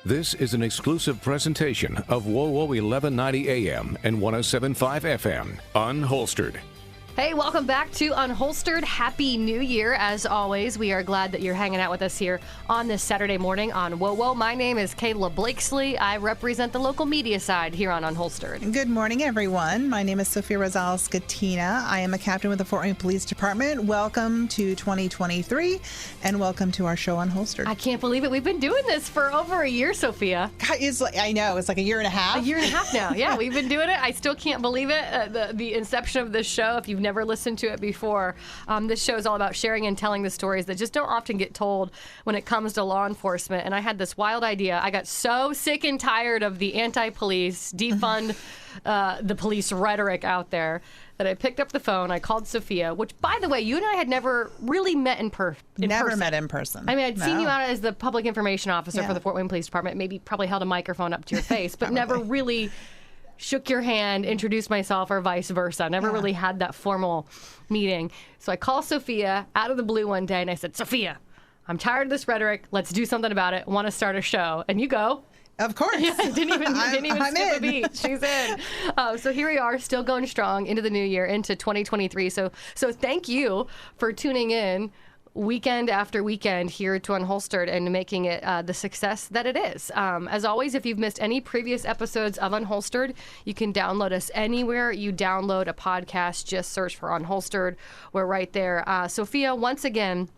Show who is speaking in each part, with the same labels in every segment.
Speaker 1: This is an exclusive presentation of WOWO 1190 AM and 107.5 FM, Unholstered.
Speaker 2: Hey, welcome back to Unholstered. Happy New Year. As always, we are glad that you're hanging out with us here on this Saturday morning on WOWO. My name is Kayla Blakesley. I represent the local media side here on Unholstered.
Speaker 3: Good morning, everyone. My name is Sophia Rosales-Scatina. I am a captain with the Fort Wayne Police Department. Welcome to 2023, and welcome to our show Unholstered.
Speaker 2: I can't believe it. We've been doing this for over a year, Sophia.
Speaker 3: I know. It's like a year and a half.
Speaker 2: A year and a half now. Yeah, we've been doing it. I still can't believe it. The inception of this show, if you've never listened to it before, this show is all about sharing and telling the stories that just don't often get told when it comes to law enforcement. And I had this wild idea. I got so sick and tired of the anti-police, defund the police rhetoric out there that I picked up the phone. I called Sophia, which, by the way, you and I had never really met in person.
Speaker 3: Never met in person.
Speaker 2: I mean, I'd seen you out as the public information officer for the Fort Wayne Police Department, maybe probably held a microphone up to your face, but never really shook your hand, introduced myself, or vice versa. Never really had that formal meeting. So I called Sophia out of the blue one day, and I said, Sophia, I'm tired of this rhetoric. Let's do something about it. Want to start a show. And you go.
Speaker 3: Of course.
Speaker 2: Yeah, didn't even skip a beat. She's in. So here we are, still going strong into the new year, into 2023. So thank you for tuning in weekend after weekend here to Unholstered and making it the success that it is. As always, if you've missed any previous episodes of Unholstered, you can download us anywhere you download a podcast. Just search for Unholstered. We're right there. Sophia, once again,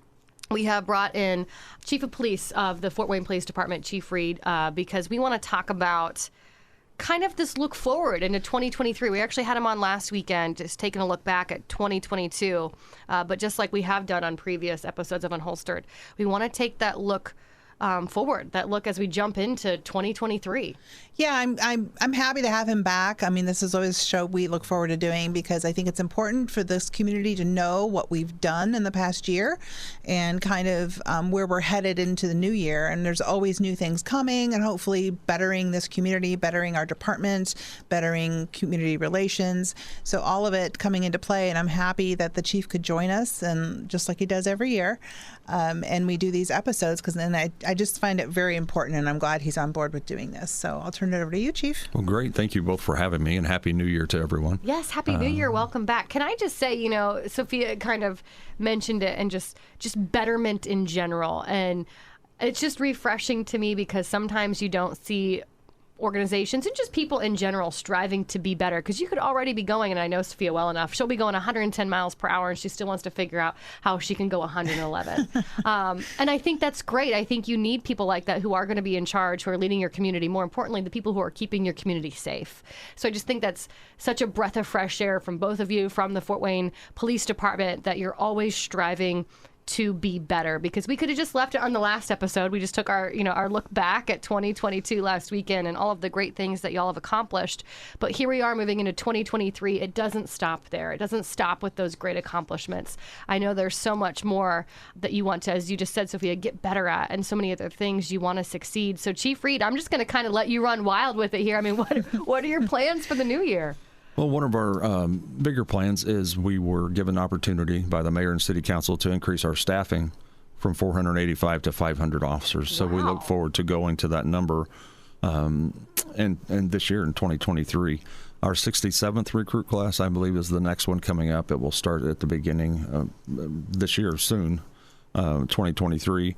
Speaker 2: we have brought in Chief of Police of the Fort Wayne Police Department, Chief Reed, because we want to talk about kind of this look forward into 2023. We actually had him on last weekend, just taking a look back at 2022. But just like we have done on previous episodes of Unholstered, we want to take that look forward, that look as we jump into 2023.
Speaker 3: Yeah, I'm happy to have him back. I mean, this is always a show we look forward to doing because I think it's important for this community to know what we've done in the past year and kind of where we're headed into the new year. And there's always new things coming and hopefully bettering this community, bettering our department, bettering community relations. So all of it coming into play. And I'm happy that the chief could join us, and just like he does every year. And we do these episodes because then I just find it very important, and I'm glad he's on board with doing this. So I'll turn it over to you, Chief.
Speaker 4: Well, great. Thank you both for having me, and Happy New Year to everyone.
Speaker 2: Yes, Happy New Year. Welcome back. Can I just say, Sophia kind of mentioned it, and just betterment in general. And it's just refreshing to me because sometimes you don't see organizations and just people in general striving to be better, because you could already be going, and I know Sophia well enough, she'll be going 110 miles per hour and she still wants to figure out how she can go 111. And I think that's great. I think you need people like that who are going to be in charge, who are leading your community. More importantly, the people who are keeping your community safe. So I just think that's such a breath of fresh air from both of you, from the Fort Wayne Police Department, that you're always striving to be better, because we could have just left it on the last episode. We just took our look back at 2022 last weekend and all of the great things that y'all have accomplished. But here we are moving into 2023. It doesn't stop there. It doesn't stop with those great accomplishments. I know there's so much more that you want to, as you just said, Sophia, get better at, and so many other things you want to succeed. So Chief Reed, I'm just going to kind of let you run wild with it here. I mean, what are your plans for the new year?
Speaker 4: Well, one of our bigger plans is we were given an opportunity by the mayor and city council to increase our staffing from 485 to 500 officers. So we look forward to going to that number and this year in 2023. Our 67th recruit class, I believe, is the next one coming up. It will start at the beginning this year soon, 2023.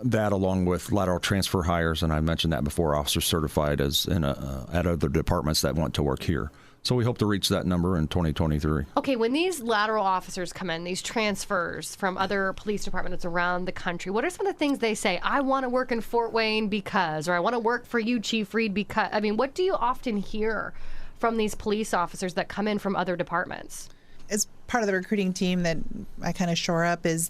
Speaker 4: That, along with lateral transfer hires, and I mentioned that before, officers certified as at other departments that want to work here. So we hope to reach that number in 2023.
Speaker 2: Okay, when these lateral officers come in, these transfers from other police departments around the country, what are some of the things they say? I want to work in Fort Wayne because, or I want to work for you, Chief Reed, because. I mean, what do you often hear from these police officers that come in from other departments?
Speaker 3: As part of the recruiting team that I kind of shore up is,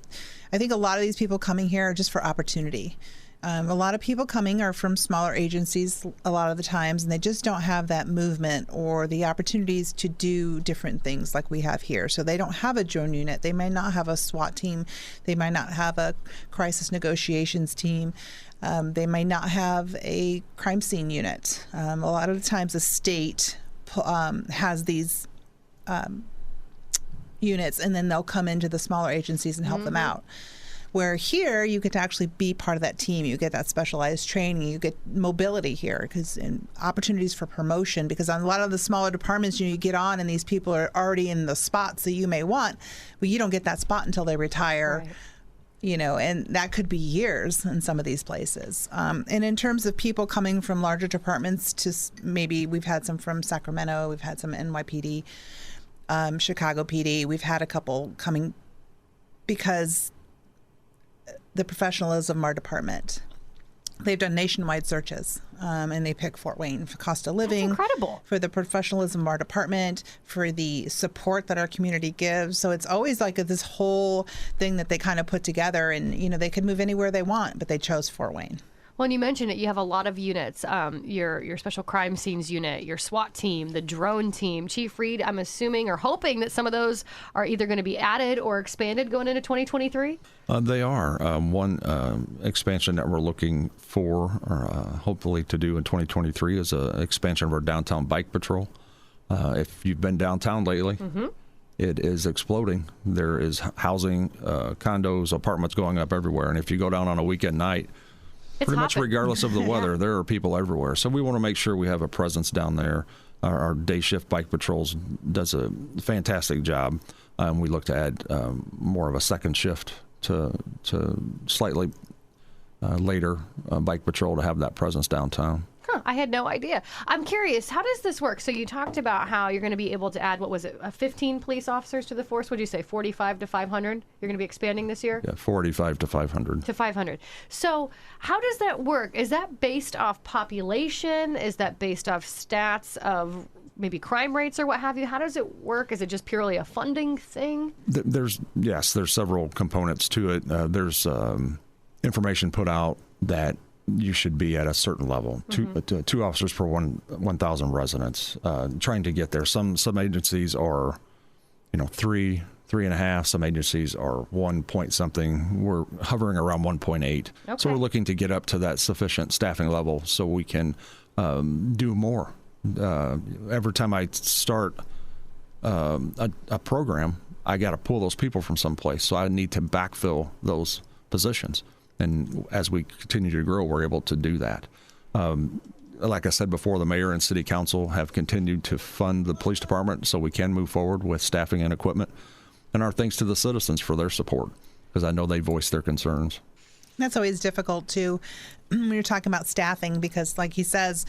Speaker 3: I think a lot of these people coming here are just for opportunity. A lot of people coming are from smaller agencies a lot of the times, and they just don't have that movement or the opportunities to do different things like we have here. So they don't have a drone unit. They may not have a SWAT team. They might not have a crisis negotiations team. They may not have a crime scene unit. A lot of the times the state has these units, and then they'll come into the smaller agencies and help them out. Where here, you get to actually be part of that team. You get that specialized training. You get mobility here because opportunities for promotion. Because on a lot of the smaller departments, you get on and these people are already in the spots that you may want. Well, you don't get that spot until they retire.
Speaker 2: Right.
Speaker 3: And that could be years in some of these places. And in terms of people coming from larger departments to maybe we've had some from Sacramento, we've had some NYPD, Chicago PD. We've had a couple coming because the professionalism of our department. They've done nationwide searches, and they pick Fort Wayne for cost of living.
Speaker 2: That's incredible.
Speaker 3: For the professionalism of our department, for the support that our community gives. So it's always like this whole thing that they kind of put together, and they could move anywhere they want, but they chose Fort Wayne.
Speaker 2: Well, and you mentioned it. You have a lot of units. Your special crime scenes unit, your SWAT team, the drone team. Chief Reed, I'm assuming or hoping that some of those are either going to be added or expanded going into 2023?
Speaker 4: They are. One expansion that we're looking for, or hopefully to do in 2023, is an expansion of our downtown bike patrol. If you've been downtown lately, it is exploding. There is housing, condos, apartments going up everywhere. And if you go down on a weekend night, pretty much regardless of the weather, there are people everywhere. So we want to make sure we have a presence down there. Our day shift bike patrols does a fantastic job. We look to add more of a second shift to slightly later bike patrol to have that presence downtown.
Speaker 2: I had no idea. I'm curious, how does this work? So you talked about how you're going to be able to add, 15 police officers to the force? Would you say 45 to 500? You're going to be expanding this year?
Speaker 4: Yeah, 45 to 500.
Speaker 2: To 500. So how does that work? Is that based off population? Is that based off stats of maybe crime rates or what have you? How does it work? Is it just purely a funding thing?
Speaker 4: There's several components to it. There's information put out that you should be at a certain level, two officers per 1,000 residents, trying to get there. Some agencies are, 3.5. Some agencies are 1 point something. We're hovering around 1.8.
Speaker 2: Okay.
Speaker 4: So we're looking to get up to that sufficient staffing level so we can do more. Every time I start a program, I got to pull those people from someplace. So I need to backfill those positions. And as we continue to grow, we're able to do that. Like I said before, the mayor and city council have continued to fund the police department so we can move forward with staffing and equipment. And our thanks to the citizens for their support, because I know they voice their concerns.
Speaker 3: That's always difficult, too, when you're talking about staffing, because like he says,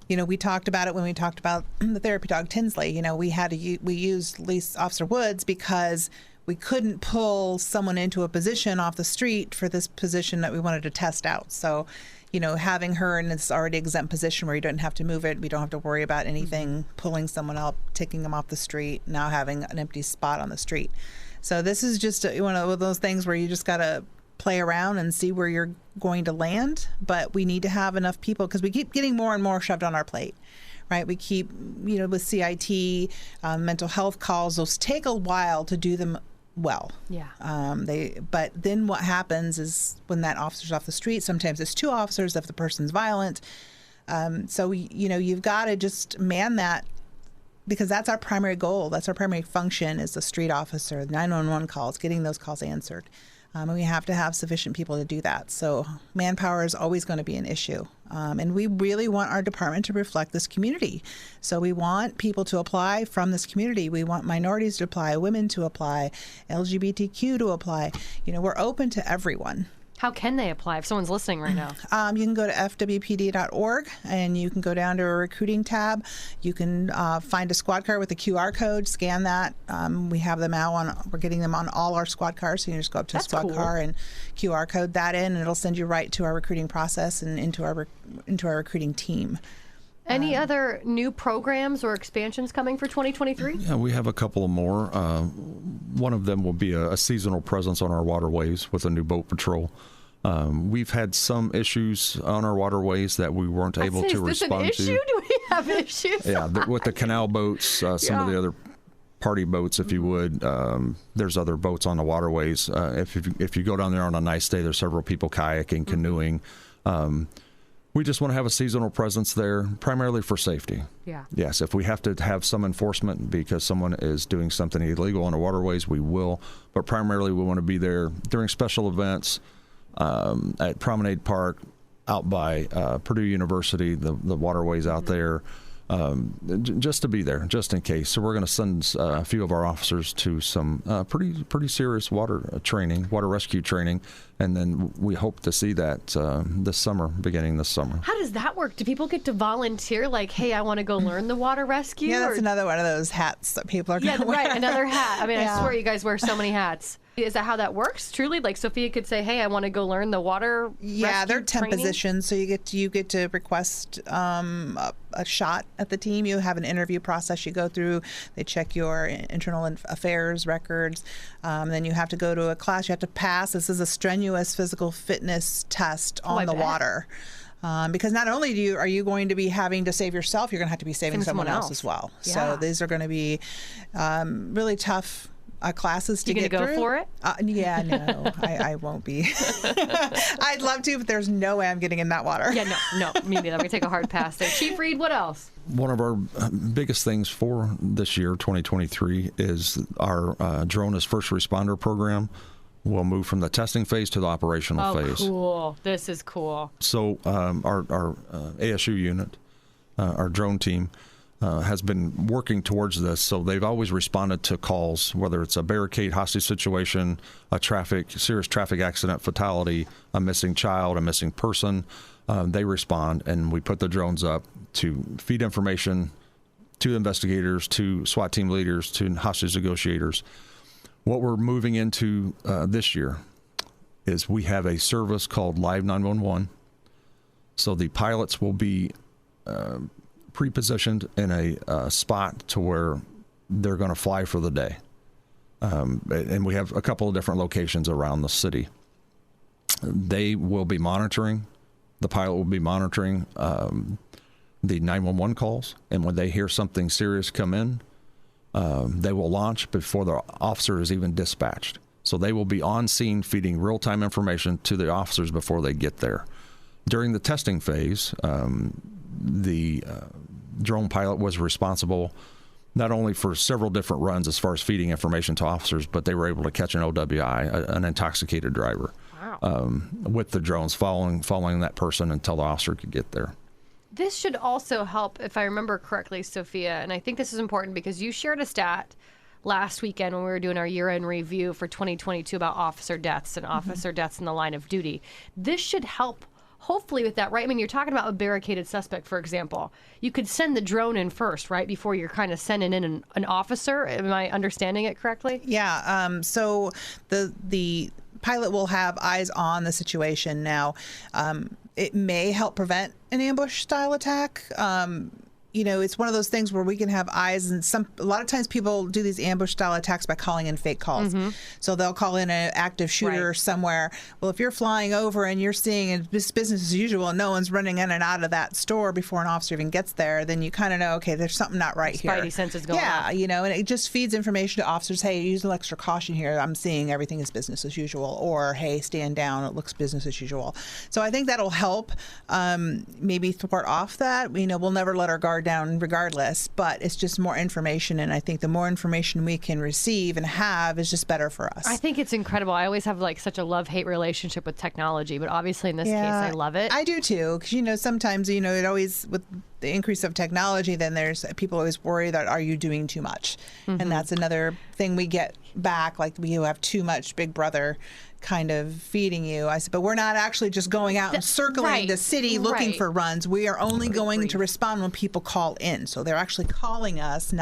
Speaker 3: we talked about it when we talked about the therapy dog Tinsley. We used Police Officer Woods because we couldn't pull someone into a position off the street for this position that we wanted to test out. So, having her in this already exempt position where you don't have to move it, we don't have to worry about anything, pulling someone up, taking them off the street, now having an empty spot on the street. So this is just one of those things where you just got to play around and see where you're going to land. But we need to have enough people because we keep getting more and more shoved on our plate. Right, we keep, with CIT, mental health calls, those take a while to do them well.
Speaker 2: Yeah.
Speaker 3: But then what happens is when that officer's off the street, sometimes it's two officers if the person's violent. So you've got to just man that, because that's our primary goal. That's our primary function is the street officer, 911 calls, getting those calls answered. And we have to have sufficient people to do that. So manpower is always going to be an issue. And we really want our department to reflect this community. So we want people to apply from this community. We want minorities to apply, women to apply, LGBTQ to apply. We're open to everyone.
Speaker 2: How can they apply if someone's listening right now?
Speaker 3: You can go to FWPD.org and you can go down to a recruiting tab. You can find a squad car with a QR code, scan that. We have them out we're getting them on all our squad cars. So you can just go up to a squad car and QR code that in, and it'll send you right to our recruiting process and into our recruiting team.
Speaker 2: Any other new programs or expansions coming for 2023?
Speaker 4: Yeah, we have a couple more. One of them will be a seasonal presence on our waterways with a new boat patrol. We've had some issues on our waterways that we weren't able to respond to.
Speaker 2: Is this an issue? Do we have issues?
Speaker 4: Yeah, with the canal boats, some of the other party boats, if you would. There's other boats on the waterways. If you go down there on a nice day, there's several people kayaking, canoeing. We just want to have a seasonal presence there, primarily for safety.
Speaker 2: Yeah.
Speaker 4: Yes, if we have to have some enforcement because someone is doing something illegal on the waterways, we will. But primarily, we want to be there during special events at Promenade Park, out by Purdue University, the waterways out there, just to be there, just in case. So we're going to send a few of our officers to some pretty serious water rescue training, and then we hope to see that beginning this summer.
Speaker 2: How does that work? Do people get to volunteer? Like, hey, I want to go learn the water rescue?
Speaker 3: Yeah, that's another one of those hats that people are going to wear.
Speaker 2: Right, another hat. I mean, I swear you guys wear so many hats. Is that how that works? Truly, like Sophia could say, "Hey, I want to go learn the water."
Speaker 3: Yeah, they're temp
Speaker 2: training?
Speaker 3: positions, so you get to request a shot at the team. You have an interview process you go through. They check your internal affairs records. Then you have to go to a class. You have to pass. This is a strenuous physical fitness test on the water. Because not only are you going to be having to save yourself, you're going to have to be saving someone else as well.
Speaker 2: Yeah.
Speaker 3: So these are going to be really tough classes to get through.
Speaker 2: You gonna go for it?
Speaker 3: Yeah, no, I won't be. I'd love to, but there's no way I'm getting in that water.
Speaker 2: Yeah, no, me neither. I'm gonna take a hard pass there. Chief Reed, what else?
Speaker 4: One of our biggest things for this year, 2023, is our drone as first responder program. We'll move from the testing phase to the operational phase.
Speaker 2: Oh, cool. This is cool.
Speaker 4: So our ASU unit, our drone team, has been working towards this. So they've always responded to calls, whether it's a barricade hostage situation, a serious traffic accident fatality, a missing child, a missing person. They respond, and we put the drones up to feed information to investigators, to SWAT team leaders, to hostage negotiators. What we're moving into this year is we have a service called Live 911. So the pilots will be pre-positioned in a spot to where they're going to fly for the day. And we have a couple of different locations around the city. They will be monitoring, the pilot will be monitoring the 911 calls. And when they hear something serious come in, they will launch before the officer is even dispatched. So they will be on scene feeding real-time information to the officers before they get there. During the testing phase, the drone pilot was responsible not only for several different runs as far as feeding information to officers, but they were able to catch an OWI, an intoxicated driver, with the drones following that person until the officer could get there.
Speaker 2: This should also help, if I remember correctly, Sophia, and I think this is important because you shared a stat last weekend when we were doing our year-end review for 2022 about officer deaths and officer deaths in the line of duty. This should help hopefully with that, right? I mean, you're talking about a barricaded suspect, for example. You could send the drone in first, right, before you're kind of sending in an officer. Am I understanding it correctly? Yeah.
Speaker 3: So the pilot will have eyes on the situation. Now, it may help prevent an ambush-style attack. It's one of those things where we can have eyes, and a lot of times people do these ambush-style attacks by calling in fake calls. Mm-hmm. So they'll call in an active shooter somewhere. Well, if you're flying over and you're seeing it's business as usual and no one's running in and out of that store before an officer even gets there, then you kind of know, okay, there's something not right here.
Speaker 2: Spidey senses going
Speaker 3: off.
Speaker 2: Yeah,
Speaker 3: and it just feeds information to officers. Hey, use a little extra caution here. I'm seeing everything is business as usual. Or, hey, stand down. It looks business as usual. So I think that'll help maybe thwart off that. We'll never let our guard down regardless, but it's just more information, and I think the more information we can receive and have is just better for us.
Speaker 2: I think it's incredible. I always have such a love-hate relationship with technology, but obviously in this case I love it.
Speaker 3: I do too, because sometimes it always, with the increase of technology, then there's people always worry that are you doing too much? Mm-hmm. And that's another thing we get back, you have too much Big Brother kind of feeding you. I said, but we're not actually just going out and circling the city looking for runs. We are only going to respond when people call in. So they're actually calling us,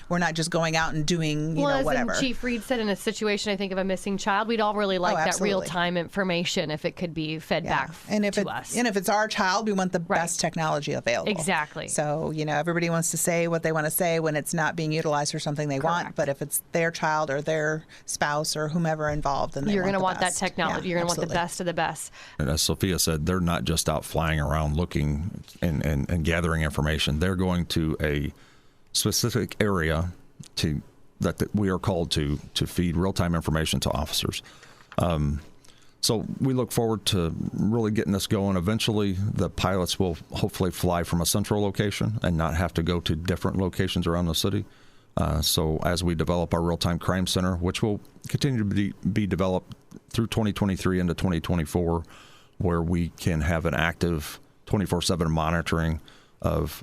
Speaker 3: we're not just going out and doing, whatever.
Speaker 2: As Chief Reed said, in a situation, I think, of a missing child, we'd all really like that real-time information if it could be fed back to us.
Speaker 3: And if it's our child, we want the best technology available.
Speaker 2: Exactly.
Speaker 3: So, everybody wants to say what they want to say when it's not being utilized for something they want. But if it's their child or their spouse or whomever involved, then
Speaker 2: you're going to want that technology. You're going to want the best of the best.
Speaker 4: And as Sophia said, they're not just out flying around looking and gathering information. They're going to a specific area that we are called to feed real-time information to officers. So we look forward to really getting this going. Eventually, the pilots will hopefully fly from a central location and not have to go to different locations around the city. So as we develop our real-time crime center, which will continue to be developed through 2023 into 2024, where we can have an active 24/7 monitoring of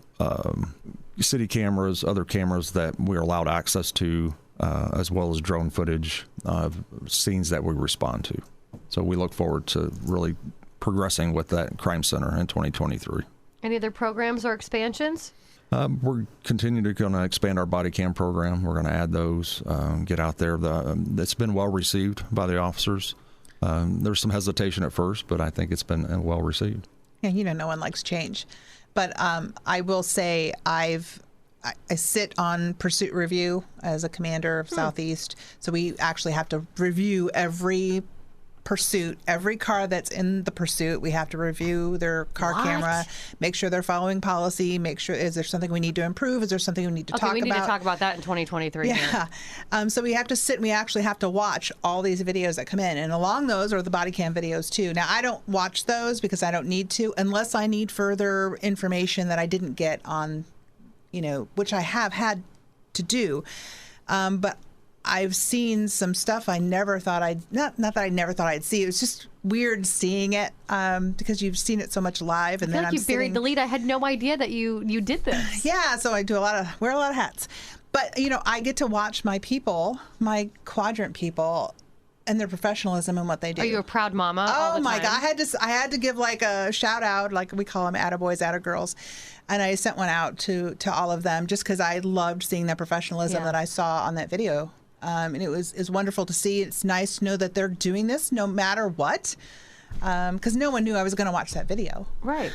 Speaker 4: city cameras, other cameras that we're allowed access to, as well as drone footage of scenes that we respond to. So we look forward to really progressing with that crime center in 2023.
Speaker 2: Any other programs or expansions?
Speaker 4: We're continuing to going to expand our body cam program. We're going to add those, get out there. It's been well received by the officers. There's some hesitation at first, but I think it's been well received.
Speaker 3: Yeah, no one likes change. But I will say I sit on pursuit review as a commander of Southeast. So we actually have to review every pursuit, every car that's in the pursuit. We have to review their car camera, make sure they're following policy, make sure, is there something we need to improve? Is there something we need to talk about?
Speaker 2: Okay, we need to talk about that in 2023.
Speaker 3: Yeah. So we have to sit and we actually have to watch all these videos that come in. And along those are the body cam videos too. Now, I don't watch those because I don't need to, unless I need further information that I didn't get on, which I have had to do. But I've seen some stuff I never thought not that I never thought I'd see. It was just weird seeing it because you've seen it so much live. And
Speaker 2: I feel like you buried the lead. I had no idea that you did this.
Speaker 3: Yeah, so I wear a lot of hats. But, I get to watch my quadrant people and their professionalism and what they do.
Speaker 2: Are you a proud mama?
Speaker 3: Oh my God. I had to give like a shout out, like we call them attaboys, attagirls. And I sent one out to all of them just because I loved seeing the professionalism that I saw on that video. And it's wonderful to see. It's nice to know that they're doing this no matter what, because no one knew I was going to watch that video.
Speaker 2: Right.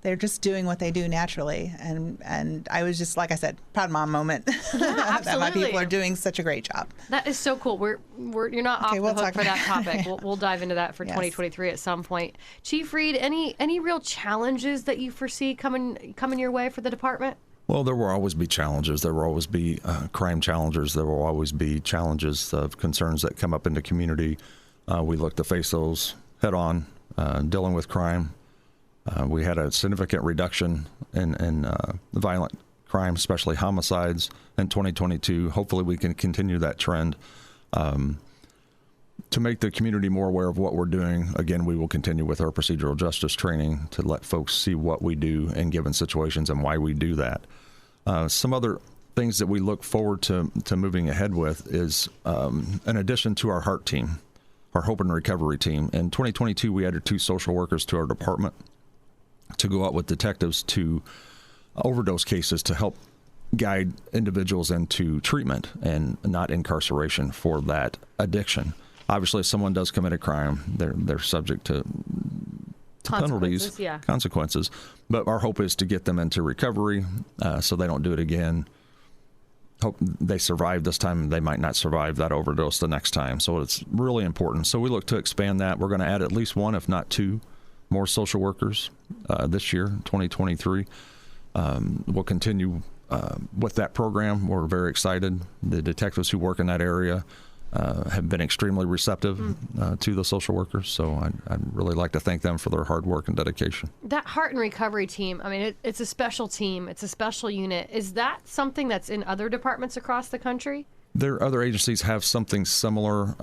Speaker 3: They're just doing what they do naturally, and I was just, like I said, proud mom moment that my people are doing such a great job.
Speaker 2: That is so cool. You're not off the hook for that topic. We'll dive into that for 2023 at some point. Chief Reed, any real challenges that you foresee coming your way for the department?
Speaker 4: Well, there will always be challenges. There will always be crime challenges. There will always be challenges of concerns that come up in the community. We look to face those head on, dealing with crime. We had a significant reduction in violent crime, especially homicides, in 2022. Hopefully we can continue that trend. To make the community more aware of what we're doing, again, we will continue with our procedural justice training to let folks see what we do in given situations and why we do that. Some other things that we look forward to moving ahead with is, in addition to our HEART team, our Hope and Recovery team, in 2022 we added 2 social workers to our department to go out with detectives to overdose cases to help guide individuals into treatment and not incarceration for that addiction. Obviously, if someone does commit a crime, they're subject to penalties, consequences. But our hope is to get them into recovery so they don't do it again. Hope they survive this time. They might not survive that overdose the next time. So it's really important. So we look to expand that. We're going to add at least 1, if not 2, more social workers this year, 2023. We'll continue with that program. We're very excited. The detectives who work in that area have been extremely receptive to the social workers. So I'd really like to thank them for their hard work and dedication.
Speaker 2: That Heart and Recovery team, I mean, it's a special team. It's a special unit. Is that something that's in other departments across the country?
Speaker 4: Other agencies have something similar.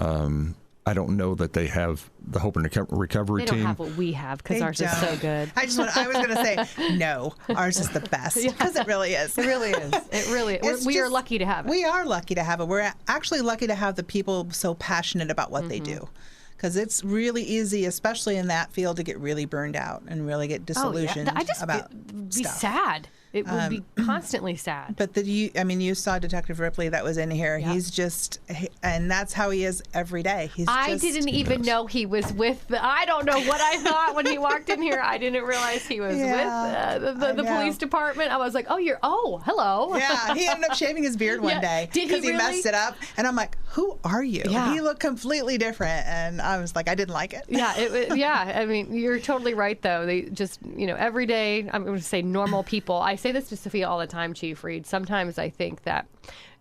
Speaker 4: I don't know that they have the Hope and Recovery team.
Speaker 2: They don't have what we have because ours is so good.
Speaker 3: I was going to say, no, ours is the best because it really is.
Speaker 2: It really is. It really is. We are lucky to have it.
Speaker 3: We are lucky to have it. We're actually lucky to have the people so passionate about what they do. Because it's really easy, especially in that field, to get really burned out and really get disillusioned about
Speaker 2: be
Speaker 3: stuff.
Speaker 2: Sad. It would be constantly sad.
Speaker 3: But you saw Detective Ripley that was in here. Yep. He's just, and that's how he is every day.
Speaker 2: I didn't even know he was with. I don't know what I thought when he walked in here. I didn't realize he was with the police department. I was like, hello.
Speaker 3: Yeah, he ended up shaving his beard one day because he messed it up. And I'm like, who are you?
Speaker 2: Yeah.
Speaker 3: He looked completely different, and I was like, I didn't like it.
Speaker 2: Yeah, I mean, you're totally right though. They just, every day, I'm going to say normal people. I say this to Sophia all the time, Chief Reed. Sometimes I think that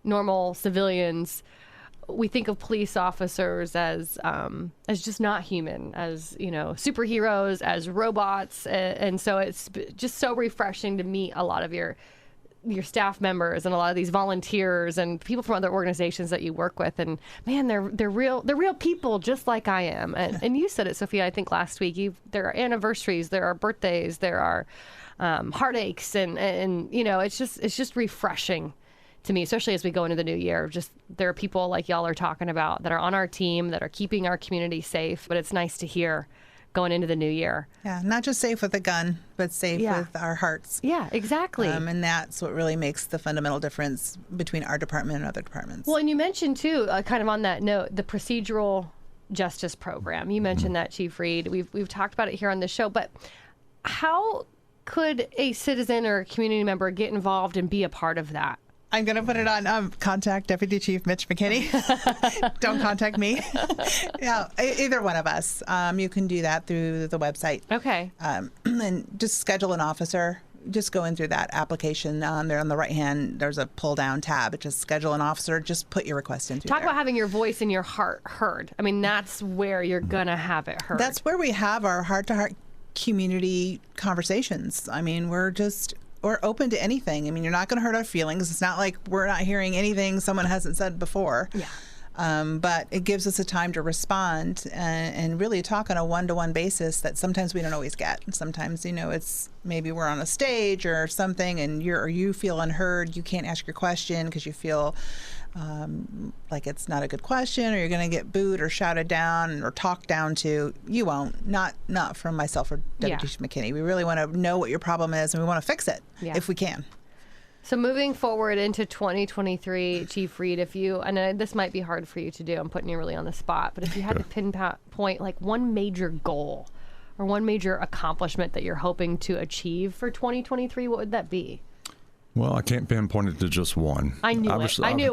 Speaker 2: normal civilians we think of police officers as just not human, as, you know, superheroes, as robots. And so it's just so refreshing to meet a lot of your staff members and a lot of these volunteers and people from other organizations that you work with. And man, they're real people just like I am. And you said it, Sophia, I think last week, there are anniversaries, there are birthdays, there are heartaches, and you know, it's just refreshing to me, especially as we go into the new year. Just there are people like y'all are talking about that are on our team that are keeping our community safe, but it's nice to hear going into the new year.
Speaker 3: Yeah, not just safe with a gun, but safe with our hearts.
Speaker 2: Yeah, exactly.
Speaker 3: And that's what really makes the fundamental difference between our department and other departments.
Speaker 2: Well, and you mentioned too, kind of on that note, the procedural justice program. You mentioned that, Chief Reed. We've talked about it here on the show, but how could a citizen or a community member get involved and be a part of that?
Speaker 3: I'm going to put it on contact Deputy Chief Mitch McKinney. Don't contact me. Yeah, either one of us. You can do that through the website.
Speaker 2: Okay.
Speaker 3: And just schedule an officer. Just go in through that application. There on the right hand, there's a pull down tab. It just schedule an officer. Just put your request in through
Speaker 2: Talk
Speaker 3: there.
Speaker 2: about having your voice and your heart heard. I mean, that's where you're going to have it heard.
Speaker 3: That's where we have our heart-to-heart community conversations. I mean, we're open to anything. I mean, you're not going to hurt our feelings. It's not like we're not hearing anything someone hasn't said before.
Speaker 2: Yeah.
Speaker 3: But it gives us a time to respond and really talk on a one-to-one basis that sometimes we don't always get. Sometimes, you know, it's maybe we're on a stage or something and you feel unheard. You can't ask your question because you feel like it's not a good question, or you're going to get booed or shouted down or talked down to. You won't. Not from myself or Deputy Chief McKinney. We really want to know what your problem is, and we want to fix it if we can.
Speaker 2: So moving forward into 2023, Chief Reed, and this might be hard for you to do, I'm putting you really on the spot, but if you had to pinpoint like one major goal or one major accomplishment that you're hoping to achieve for 2023, what would that be?
Speaker 4: Well, I can't pinpoint it to just one.
Speaker 2: I knew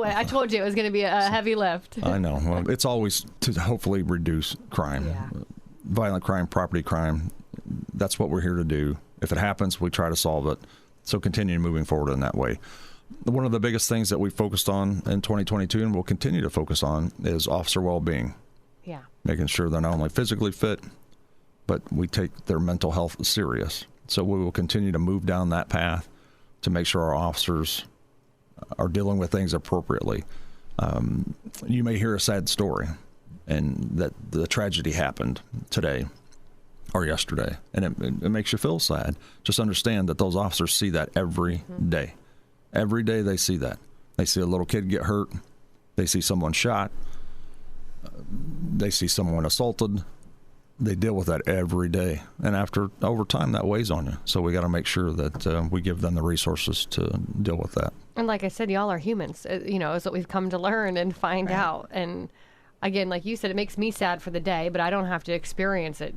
Speaker 2: it. I told you it was going to be a heavy lift.
Speaker 4: I know. Well, it's always to hopefully reduce crime, violent crime, property crime. That's what we're here to do. If it happens, we try to solve it. So continue moving forward in that way. One of the biggest things that we focused on in 2022 and will continue to focus on is officer well-being.
Speaker 2: Yeah.
Speaker 4: Making sure they're not only physically fit, but we take their mental health serious. So we will continue to move down that path to make sure our officers are dealing with things appropriately. You may hear a sad story, and that the tragedy happened today or yesterday, and it makes you feel sad. Just understand that those officers see that every day. Every day they see that. They see a little kid get hurt. They see someone shot. They see someone assaulted. They deal with that every day. And over time, that weighs on you. So we got to make sure that we give them the resources to deal with that.
Speaker 2: And like I said, y'all are humans, you know, is what we've come to learn and find out. And again, like you said, it makes me sad for the day, but I don't have to experience it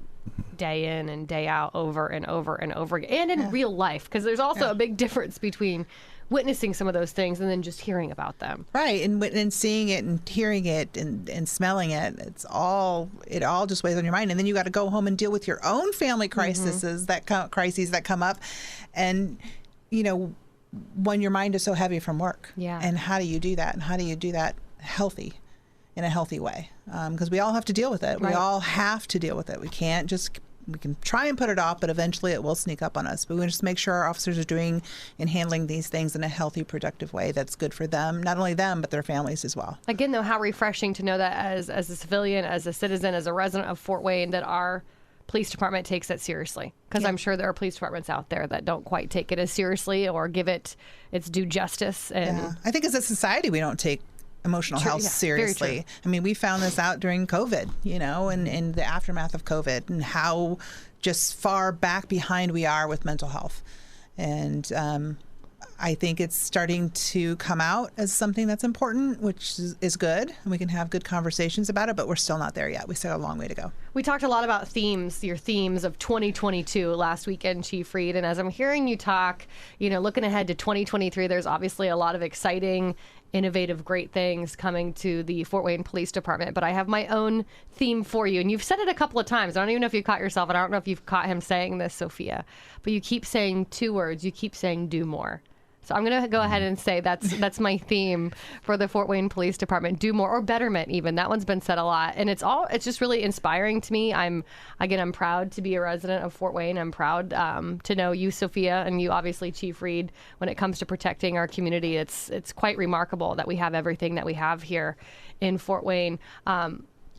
Speaker 2: day in and day out over and over and over again. And in real life, because there's also a big difference between witnessing some of those things and then just hearing about them.
Speaker 3: Right. And seeing it and hearing it and smelling it, it all just weighs on your mind. And then you got to go home and deal with your own family crises that come up. And, you know, when your mind is so heavy from work.
Speaker 2: Yeah.
Speaker 3: And how do you do that? And how do you do that in a healthy way? Because we all have to deal with it.
Speaker 2: Right.
Speaker 3: We all have to deal with it. We can try and put it off, but eventually it will sneak up on us. But we just make sure our officers are doing and handling these things in a healthy, productive way that's good for them, not only them, but their families as well.
Speaker 2: Again, though, how refreshing to know that as a civilian, as a citizen, as a resident of Fort Wayne, that our police department takes it seriously. Because I'm sure there are police departments out there that don't quite take it as seriously or give it its due justice. And
Speaker 3: I think as a society, we don't take emotional health seriously. I mean, we found this out during COVID, you know, and in the aftermath of COVID, and how just far back behind we are with mental health. And I think it's starting to come out as something that's important, which is good. And we can have good conversations about it, but we're still not there yet. We still have a long way to go.
Speaker 2: We talked a lot about your themes of 2022 last weekend, Chief Reed. And as I'm hearing you talk, you know, looking ahead to 2023, there's obviously a lot of exciting, innovative, great things coming to the Fort Wayne Police Department. But I have my own theme for you. And you've said it a couple of times. I don't even know if you caught yourself, and I don't know if you've caught him saying this, Sophia. But you keep saying two words. You keep saying do more. So I'm going to go ahead and say that's my theme for the Fort Wayne Police Department. Do more, or betterment even. That one's been said a lot. And it's just really inspiring to me. I'm proud to be a resident of Fort Wayne. I'm proud to know you, Sophia, and you, obviously, Chief Reed, when it comes to protecting our community. It's quite remarkable that we have everything that we have here in Fort Wayne.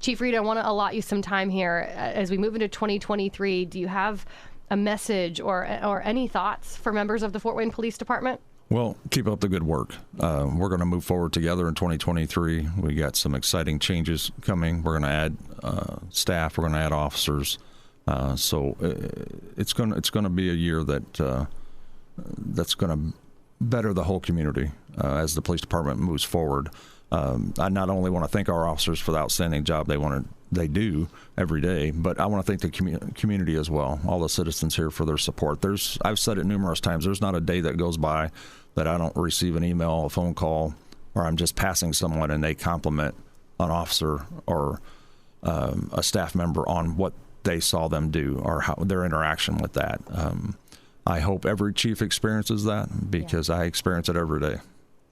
Speaker 2: Chief Reed, I want to allot you some time here. As we move into 2023, do you have a message or any thoughts for members of the Fort Wayne Police Department?
Speaker 4: Well, keep up the good work. We're going to move forward together in 2023. We got some exciting changes coming. We're going to add staff. We're going to add officers. So it's going to be a year that's going to better the whole community as the police department moves forward. I not only want to thank our officers for the outstanding job they do every day, but I want to thank the community as well, all the citizens here for their support. I've said it numerous times, there's not a day that goes by that I don't receive an email, a phone call, or I'm just passing someone and they compliment an officer or a staff member on what they saw them do or how their interaction with that. I hope every chief experiences that, because I experience it every day.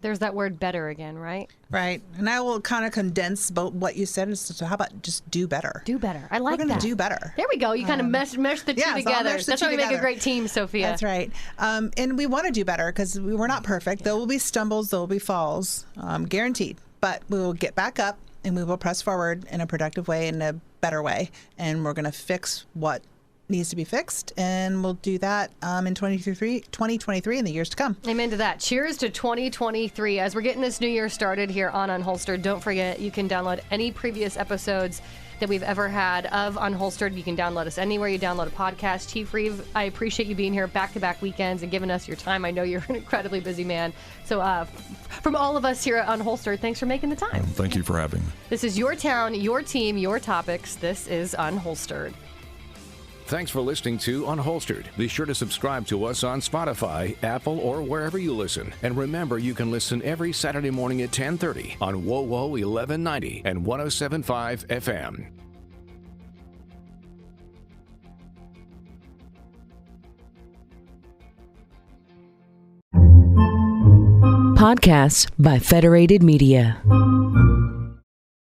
Speaker 2: There's that word better again, right?
Speaker 3: Right. And I will kind of condense both what you said. So how about just do better?
Speaker 2: Do better. I like that.
Speaker 3: We're going to do better.
Speaker 2: There we go. You kind of mesh the two together. That's how we make a great team, Sophia.
Speaker 3: That's right. And we want to do better because we're not perfect. There will be stumbles. There will be falls, guaranteed. But we will get back up and we will press forward in a productive way, in a better way. And we're going to fix what needs to be fixed, and we'll do that in 2023 in the years to come.
Speaker 2: Amen to that. Cheers to 2023. As we're getting this new year started here on Unholstered, don't forget you can download any previous episodes that we've ever had of Unholstered. You can download us anywhere you download a podcast. Chief Reed, I appreciate you being here back-to-back weekends and giving us your time. I know you're an incredibly busy man. So from all of us here at Unholstered, thanks for making the time.
Speaker 4: Thank you for having me.
Speaker 2: This is your town, your team, your topics. This is Unholstered.
Speaker 1: Thanks for listening to Unholstered. Be sure to subscribe to us on Spotify, Apple, or wherever you listen. And remember, you can listen every Saturday morning at 10:30 on WOWO 1190 and 107.5 FM.
Speaker 5: Podcasts by Federated Media.